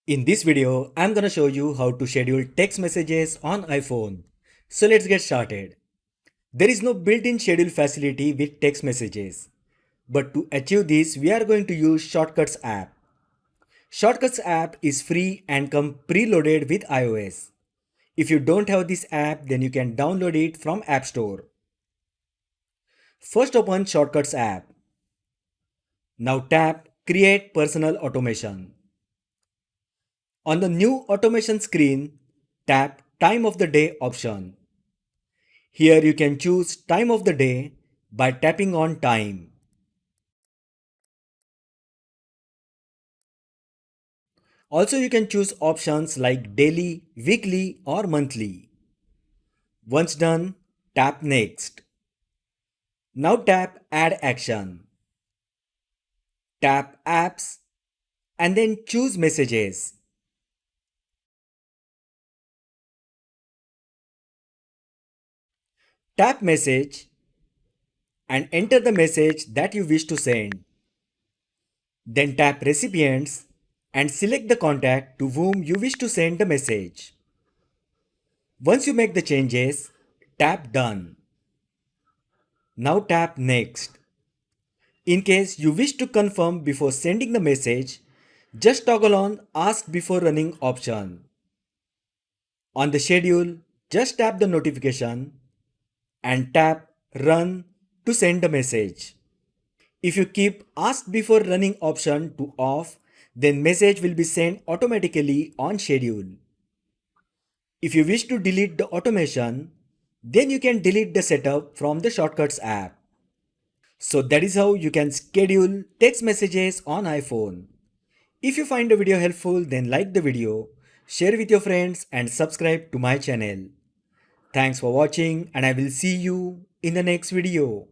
In this video, I'm gonna show you how to schedule text messages on iPhone. So let's get started. There is no built-in schedule facility with text messages. But to achieve this, we are going to use Shortcuts app. Shortcuts app is free and come preloaded with iOS. If you don't have this app, then you can download it from App Store. First open Shortcuts app. Now tap Create Personal Automation. On the new automation screen, tap Time of the Day option. Here you can choose time of the day by tapping on time. Also you can choose options like daily, weekly or monthly. Once done, tap next. Now tap add action. Tap apps and then choose messages. Tap message and enter the message that you wish to send. Then tap recipients and select the contact to whom you wish to send the message. Once you make the changes, tap done. Now tap next. In case you wish to confirm before sending the message, just toggle on ask before running option. On the schedule, just tap the notification and tap run to send the message. If you keep ask before running option to off, then message will be sent automatically on schedule. If you wish to delete the automation, then you can delete the setup from the Shortcuts app. So that is how you can schedule text messages on iPhone. If you find the video helpful, then like the video, share with your friends and subscribe to my channel. Thanks for watching and I will see you in the next video.